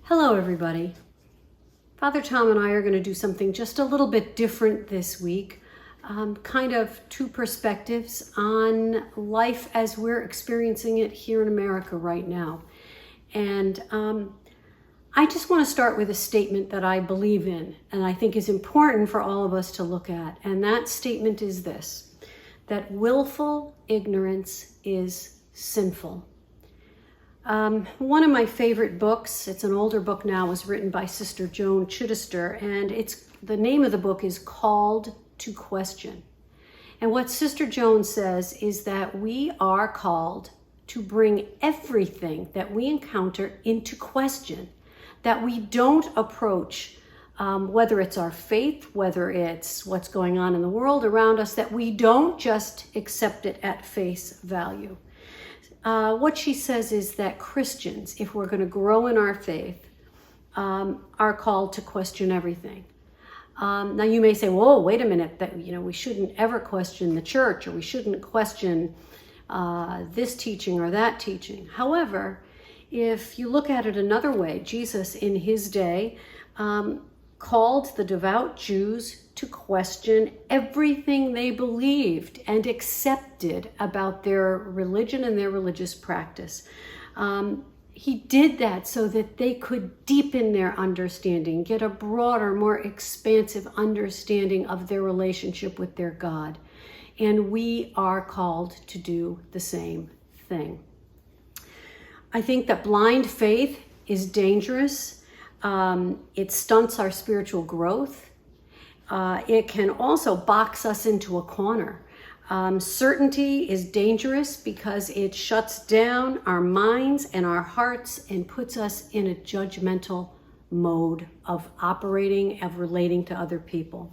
Hello, everybody. Father Tom and I are going to do something just a little bit different this week. Kind of two perspectives on life as we're experiencing it here in America right now. And I just want to start with a statement that I believe in and I think is important for all of us to look at. And that statement is this, that willful ignorance is sinful. One of my favorite books, it's an older book now, was written by Sister Joan Chittister, and the name of the book is Called to Question. And what Sister Joan says is that we are called to bring everything that we encounter into question, that we don't approach, whether it's our faith, whether it's what's going on in the world around us, that we don't just accept it at face value. What she says is that Christians, if we're going to grow in our faith, are called to question everything. Now you may say, whoa, wait a minute, that we shouldn't ever question the church, or we shouldn't question this teaching or that teaching. However, if you look at it another way, Jesus in his day called the devout Jews to question everything they believed and accepted about their religion and their religious practice. He did that so that they could deepen their understanding, get a broader, more expansive understanding of their relationship with their God. And we are called to do the same thing. I think that blind faith is dangerous. It stunts our spiritual growth. It can also box us into a corner. Certainty is dangerous because it shuts down our minds and our hearts and puts us in a judgmental mode of operating, of relating to other people.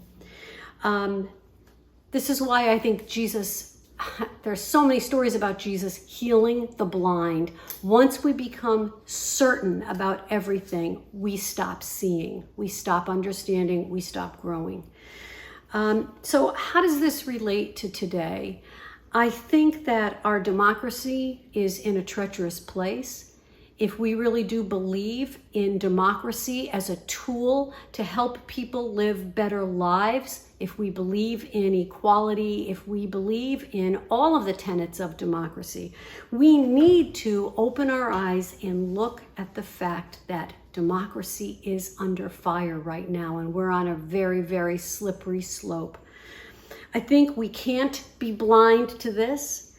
This is why I think there's so many stories about Jesus healing the blind. Once we become certain about everything, we stop seeing, we stop understanding, we stop growing. So how does this relate to today? I think that our democracy is in a treacherous place. If we really do believe in democracy as a tool to help people live better lives, if we believe in equality, if we believe in all of the tenets of democracy, we need to open our eyes and look at the fact that democracy is under fire right now, and we're on a very, very slippery slope. I think we can't be blind to this.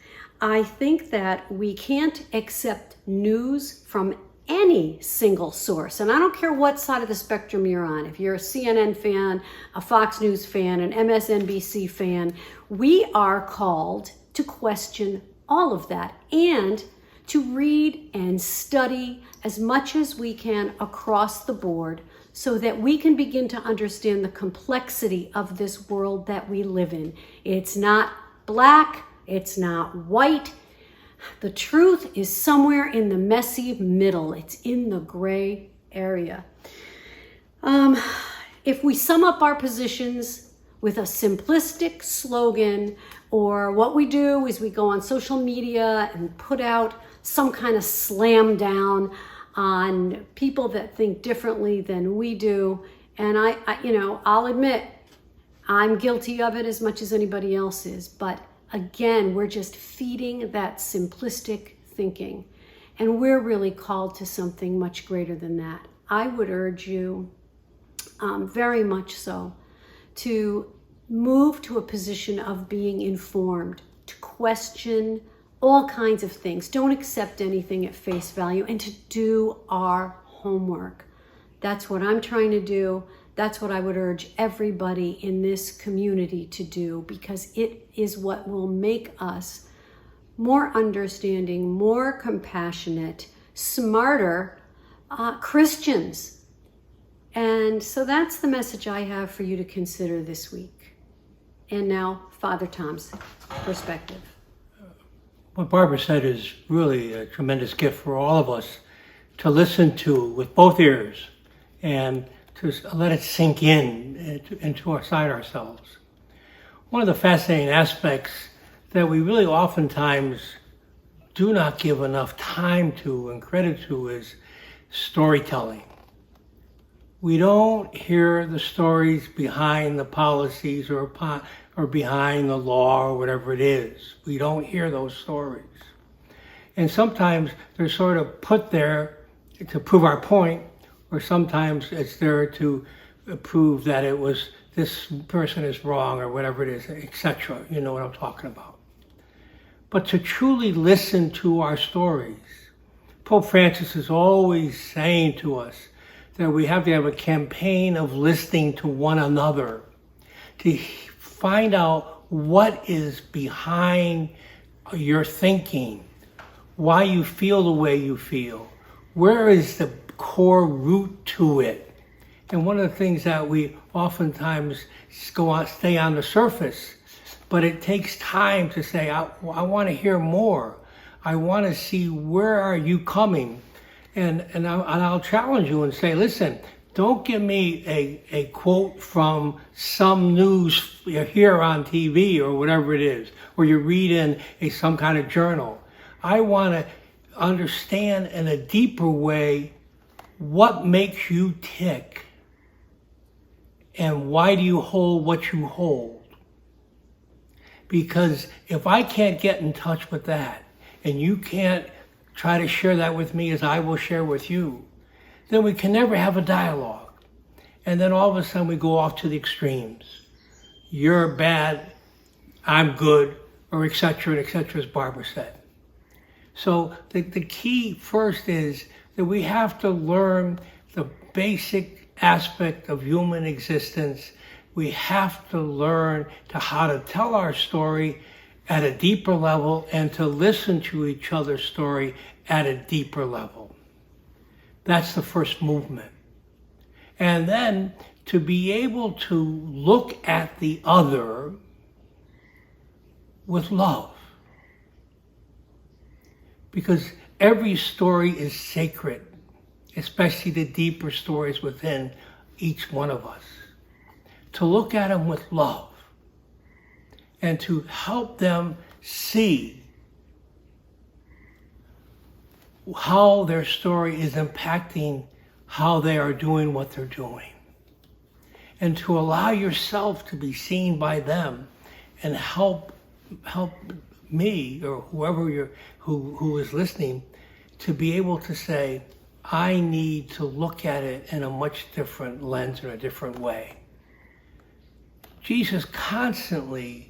I think that we can't accept news from any single source. And I don't care what side of the spectrum you're on. If you're a CNN fan, a Fox News fan, an MSNBC fan, we are called to question all of that and to read and study as much as we can across the board so that we can begin to understand the complexity of this world that we live in. It's not black, it's not white. The truth is somewhere in the messy middle. It's in the gray area. If we sum up our positions with a simplistic slogan, or what we do is we go on social media and put out some kind of slam down on people that think differently than we do. And I'll admit I'm guilty of it as much as anybody else is. But again, we're just feeding that simplistic thinking. And we're really called to something much greater than that. I would urge you, very much so, to move to a position of being informed, to question all kinds of things. Don't accept anything at face value, and to do our homework. That's what I'm trying to do. That's what I would urge everybody in this community to do, because it is what will make us more understanding, more compassionate, smarter Christians. And so that's the message I have for you to consider this week. And now, Father Tom's perspective. What Barbara said is really a tremendous gift for all of us to listen to with both ears and to let it sink into ourselves. One of the fascinating aspects that we really oftentimes do not give enough time to and credit to is storytelling. We don't hear the stories behind the policies or behind the law or whatever it is. We don't hear those stories. And sometimes they're sort of put there to prove our point, or sometimes it's there to prove that it was this person is wrong or whatever it is, etc. You know what I'm talking about. But to truly listen to our stories, Pope Francis is always saying to us that we have to have a campaign of listening to one another to find out what is behind your thinking, why you feel the way you feel, where is the core root to it. And one of the things that we oftentimes stay on the surface, but it takes time to say, I want to hear more. I want to see where are you coming. And I'll challenge you and say, listen, don't give me a quote from some news you hear on TV or whatever it is, or you read in some kind of journal. I want to understand in a deeper way what makes you tick and why do you hold what you hold. Because if I can't get in touch with that, and you can't try to share that with me as I will share with you, then we can never have a dialogue. And then all of a sudden we go off to the extremes. You're bad, I'm good, or etc., as Barbara said. So the key first is that we have to learn the basic aspect of human existence. We have to learn how to tell our story at a deeper level and to listen to each other's story at a deeper level. That's the first movement. And then to be able to look at the other with love. Because every story is sacred, especially the deeper stories within each one of us. To look at them with love and to help them see how their story is impacting how they are doing what they're doing. And to allow yourself to be seen by them and help me or whoever who is listening to be able to say, I need to look at it in a much different lens, in a different way. Jesus constantly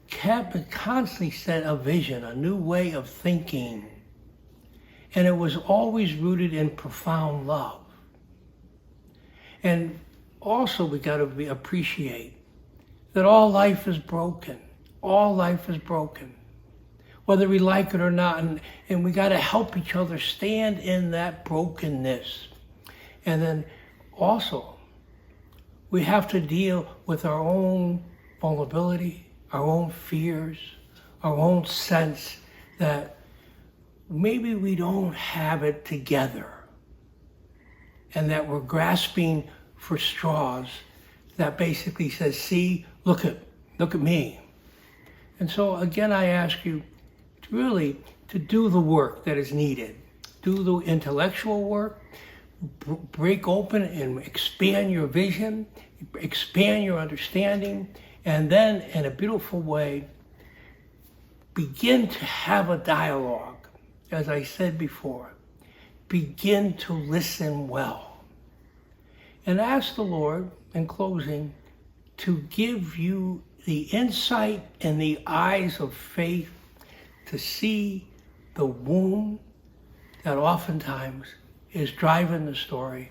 set a vision, a new way of thinking. And it was always rooted in profound love. And also we got to appreciate that all life is broken. All life is broken, whether we like it or not. And we got to help each other stand in that brokenness. And then also, we have to deal with our own vulnerability, our own fears, our own sense that maybe we don't have it together and that we're grasping for straws that basically says, see, look at me. And so again, I ask you to do the work that is needed. Do the intellectual work, break open and expand your vision, expand your understanding, and then in a beautiful way, begin to have a dialogue. As I said before, begin to listen well. And ask the Lord, in closing, to give you the insight and the eyes of faith to see the wound that oftentimes is driving the story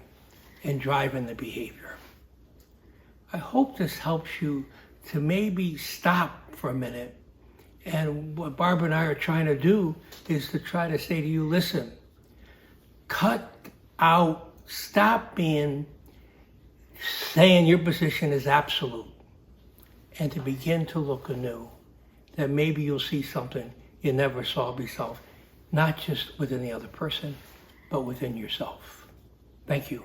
and driving the behavior. I hope this helps you to maybe stop for a minute. And what Barbara and I are trying to do is to try to say to you, listen, cut out, stop saying your position is absolute, and to begin to look anew, that maybe you'll see something you never saw yourself, not just within the other person, but within yourself. Thank you.